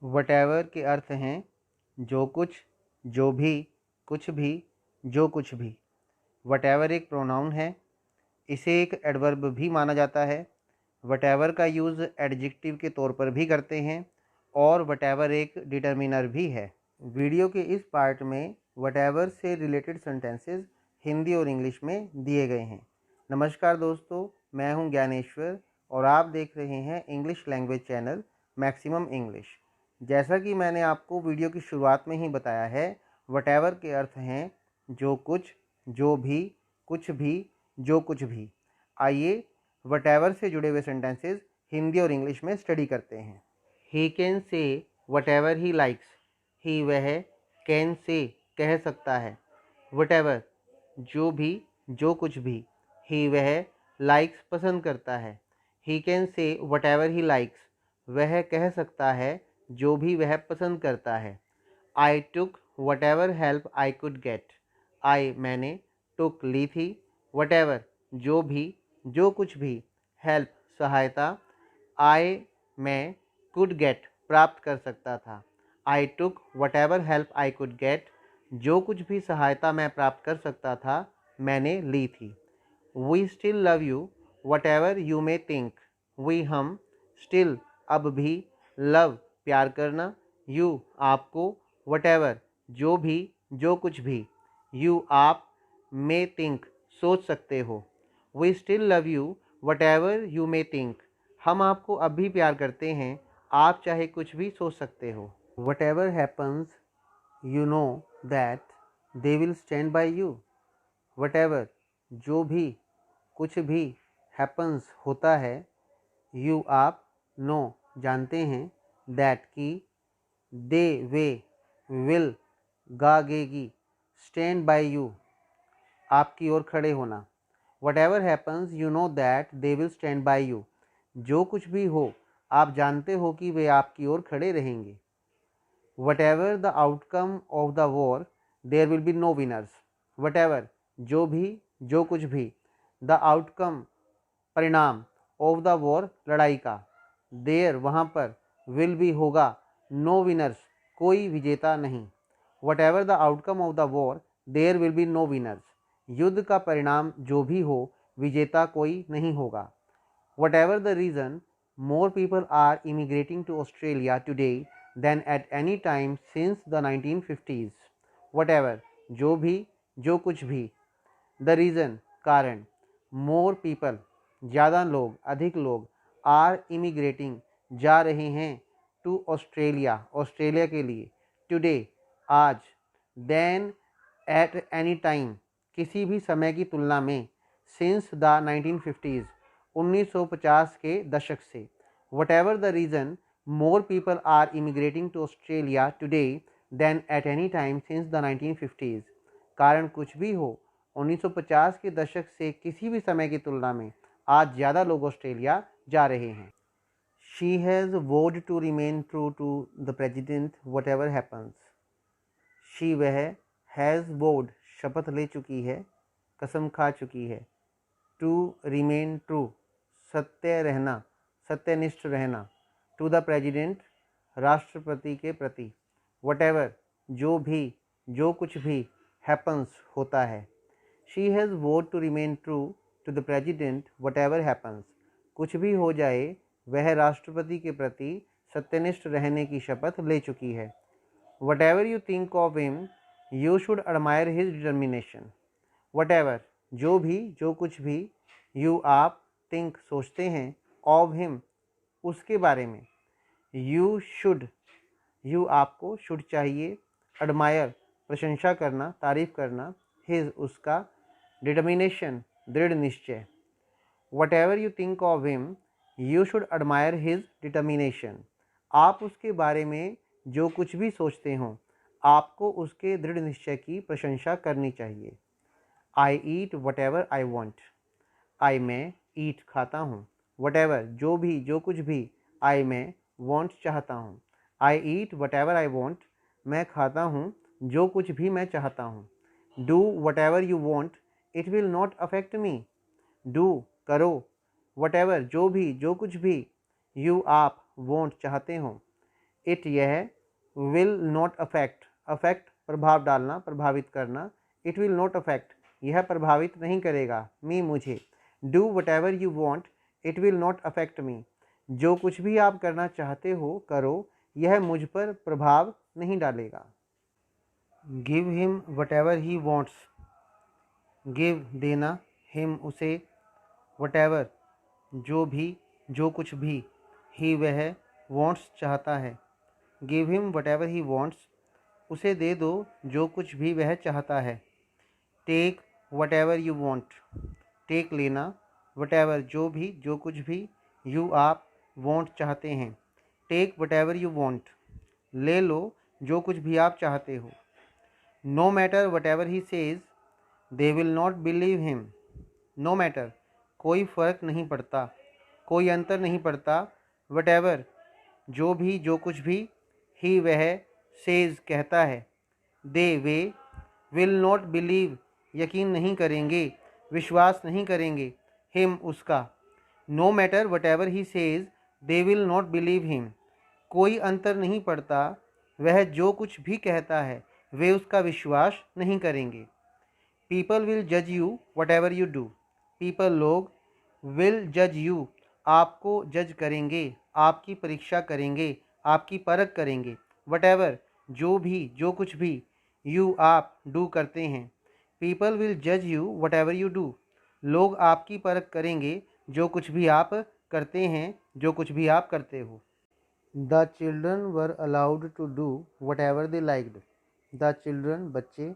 Whatever के अर्थ हैं जो कुछ, जो भी, कुछ भी, जो कुछ भी। वटेवर एक प्रोनाउन है। इसे एक एडवर्ब भी माना जाता है। वटेवर का यूज़ एडजेक्टिव के तौर पर भी करते हैं और वटेवर एक डिटर्मिनर भी है। वीडियो के इस पार्ट में वटेवर से रिलेटेड सेंटेंसेस हिंदी और इंग्लिश में दिए गए हैं। नमस्कार दोस्तों, मैं हूं ज्ञानेश्वर और आप देख रहे हैं English language channel maximum English. जैसा कि मैंने आपको वीडियो की शुरुआत में ही बताया है, वटेवर के अर्थ हैं जो कुछ, जो भी, कुछ भी, जो कुछ भी। आइए वटेवर से जुड़े हुए सेंटेंसेस हिंदी और इंग्लिश में स्टडी करते हैं। He can say whatever he likes. He वह कैन से कह सकता है। वटेवर जो भी, जो कुछ भी। ही वह लाइक्स पसंद करता है। ही can say whatever he likes. वह कह सकता है जो भी वह पसंद करता है। I took whatever help I could get. I मैंने, टुक ली थी, वटेवर जो भी, जो कुछ भी, हेल्प सहायता, आई मैं, कुड गेट प्राप्त कर सकता था। I took whatever help I could get. जो कुछ भी सहायता मैं प्राप्त कर सकता था मैंने ली थी। We still love you whatever you may think. We हम, स्टिल अब भी, लव प्यार करना, यू आपको, वटेवर जो भी, जो कुछ भी, यू आप, मे थिंक सोच सकते हो। We still love you whatever you may think. हम आपको अब भी प्यार करते हैं, आप चाहे कुछ भी सोच सकते हो। Whatever happens you know that they will stand by you. Whatever जो भी, कुछ भी, हैपन्स होता है, यू आप, नो जानते हैं, दैट की, दे वे, विल गागेगी, स्टैंड बाय यू आपकी ओर खड़े होना। Whatever happens you know that they will stand by you. जो कुछ भी हो आप जानते हो कि वे आपकी ओर खड़े रहेंगे। Whatever the outcome of the war there will be no winners. Whatever जो भी, जो कुछ भी, द आउटकम परिणाम, ऑफ द वॉर लड़ाई का, देयर वहाँ पर, विल भी होगा, नो विनर्स कोई विजेता नहीं। Whatever the outcome of the war there will be no winners. युद्ध का परिणाम जो भी हो विजेता कोई नहीं होगा। Whatever the reason, more people are immigrating to Australia today than at any time since the 1950s. Whatever जो भी, जो कुछ भी, the reason कारण, more people ज़्यादा लोग, अधिक लोग, are immigrating जा रहे हैं, to Australia ऑस्ट्रेलिया के लिए, today आज, then at any time किसी भी समय की तुलना में, since the 1950s 1950 के दशक से। Whatever the reason, more people are immigrating to Australia today than at any time since the 1950s. कारण कुछ भी हो, 1950 के दशक से किसी भी समय की तुलना में आज ज़्यादा लोग ऑस्ट्रेलिया जा रहे हैं। She has vowed to remain true to the president whatever happens. She वह has vowed शपथ ले चुकी है, कसम खा चुकी है, to remain true सत्य रहना, सत्यनिष्ठ रहना, टू द प्रेजिडेंट राष्ट्रपति के प्रति, वटेवर जो भी, जो कुछ भी, हैपन्स होता है। She has vowed to remain true to the president whatever happens. कुछ भी हो जाए वह राष्ट्रपति के प्रति सत्यनिष्ठ रहने की शपथ ले चुकी है। Whatever you think of him you should admire his determination. Whatever जो भी, जो कुछ भी, यू आप थिंक सोचते हैं, ऑफ हिम उसके बारे में, यू शुड यू आपको, शुड चाहिए, एडमायर प्रशंसा करना, तारीफ करना, हिज उसका, डिटर्मिनेशन दृढ़ निश्चय। What ever you think of him you should admire his determination. आप उसके बारे में जो कुछ भी सोचते हों आपको उसके दृढ़ निश्चय की प्रशंसा करनी चाहिए। I eat whatever I want. I मैं, ईट खाता हूँ, वटेवर जो भी, जो कुछ भी, आई मैं, वॉन्ट चाहता हूँ। आई ईट वटेवर आई वॉन्ट मैं खाता हूँ जो कुछ भी मैं चाहता हूँ। Do whatever you want it will not affect me. Do करो, वटेवर जो भी, जो कुछ भी, यू आप वॉन्ट चाहते हो, इट यह, विल नॉट अफेक्ट, अफेक्ट प्रभाव डालना, प्रभावित करना, इट विल नॉट अफेक्ट यह प्रभावित नहीं करेगा, मी मुझे, do whatever you want, it will not affect me जो कुछ भी आप करना चाहते हो करो, यह मुझ पर प्रभाव नहीं डालेगा। Give him whatever he wants, give देना, हिम उसे, वट एवर जो भी, जो कुछ भी, ही वह, वॉन्ट्स चाहता है, give him whatever he wants उसे दे दो जो कुछ भी वह चाहता है। Take whatever you want, take लेना, वट एवर जो भी, जो कुछ भी, यू आप, वॉन्ट चाहते हैं, take whatever you want ले लो जो कुछ भी आप चाहते हो। No matter whatever he says, they will not believe him, no matter कोई फ़र्क नहीं पड़ता, कोई अंतर नहीं पड़ता, वट एवर जो भी, जो कुछ भी, ही वह, सेज कहता है, दे वे, विल नॉट बिलीव यकीन नहीं करेंगे, विश्वास नहीं करेंगे, हिम उसका। No matter whatever he says, they will not believe him कोई अंतर नहीं पड़ता, वह जो कुछ भी कहता है वे उसका विश्वास नहीं करेंगे। पीपल विल जज you what ever you do, people लोग, विल जज यू आपको जज करेंगे, आपकी परीक्षा करेंगे, आपकी परख करेंगे, वट एवर जो भी, जो कुछ भी, यू आप डू करते हैं, पीपल विल जज you what ever you do लोग आपकी परख करेंगे जो कुछ भी आप करते हैं, जो कुछ भी आप करते हो। The children were allowed to do whatever they liked, the children बच्चे,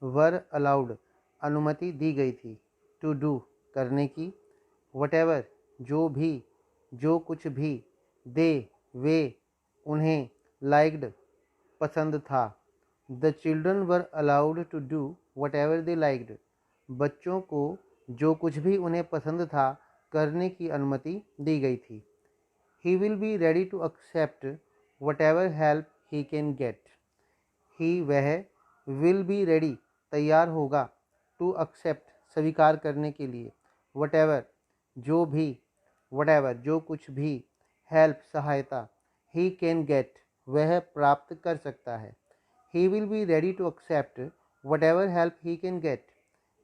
वर अलाउड अनुमति दी गई थी, टू डू करने की, वट एवर जो भी, जो कुछ भी, दे वे उन्हें, लाइक्ड पसंद था। The children were allowed to do whatever they liked बच्चों को जो कुछ भी उन्हें पसंद था करने की अनुमति दी गई थी। He will be ready to accept whatever help he can get, he वह, विल बी रेडी तैयार होगा, टू एक्सेप्ट स्वीकार करने के लिए, वट एवर जो भी, वट एवर जो कुछ भी, हेल्प सहायता, ही कैन गेट वह प्राप्त कर सकता है। He will be ready to accept whatever help he can get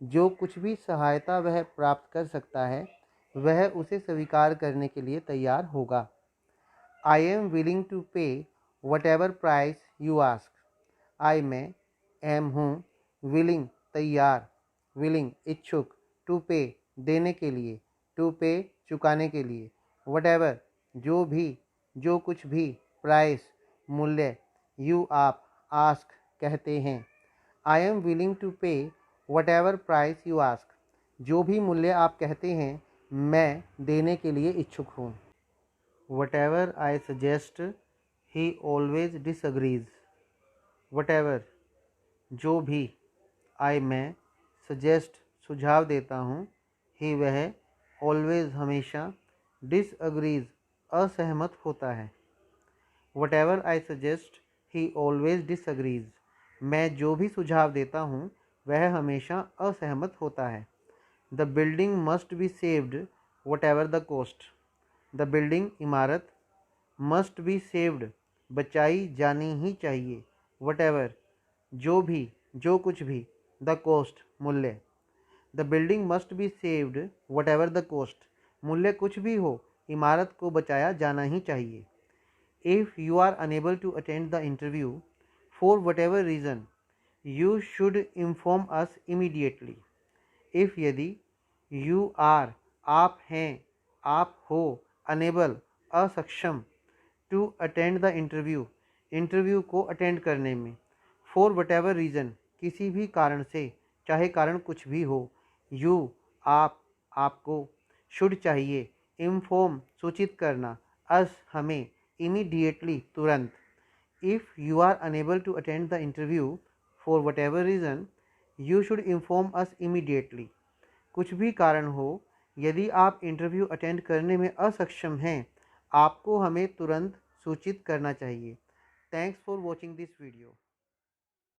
जो कुछ भी सहायता वह प्राप्त कर सकता है वह उसे स्वीकार करने के लिए तैयार होगा। I am willing to pay whatever price you ask, I मैं, एम हूँ, विलिंग तैयार, विलिंग इच्छुक, टू पे देने के लिए, टू पे चुकाने के लिए, वट एवर जो भी, जो कुछ भी, प्राइस मूल्य, यू आप, आस्क कहते हैं। आई am willing to pay whatever price you ask जो भी मूल्य आप कहते हैं मैं देने के लिए इच्छुक हूँ। Whatever I suggest he always disagrees, whatever जो भी, आई मैं, सजेस्ट सुझाव देता हूँ, ही वह, ऑलवेज हमेशा, डिसअग्रीज असहमत होता है। Whatever I suggest he always disagrees मैं जो भी सुझाव देता हूँ वह हमेशा असहमत होता है। The building must be saved what ever the cost, the building इमारत, मस्ट बी सेव्ड बचाई जानी ही चाहिए, वट एवर जो भी, जो कुछ भी, द कॉस्ट मूल्य, the building must be saved what ever the cost मूल्य कुछ भी हो इमारत को बचाया जाना ही चाहिए। If you are unable to attend the interview for whatever reason you should inform us immediately, if यदि, यू आर आप हैं, आप हो, अनेबल असक्षम, to attend the interview interview को अटेंड करने में, फॉर वट एवर रीज़न किसी भी कारण से, चाहे कारण कुछ भी हो, यू आप, आपको, शुड चाहिए, इन्फॉर्म सूचित करना, अस हमें, इमीडिएटली तुरंत। If you are unable to attend the interview for whatever reason you should inform us immediately कुछ भी कारण हो यदि आप इंटरव्यू अटेंड करने में असक्षम हैं आपको हमें तुरंत सूचित करना चाहिए। Thanks for watching this video.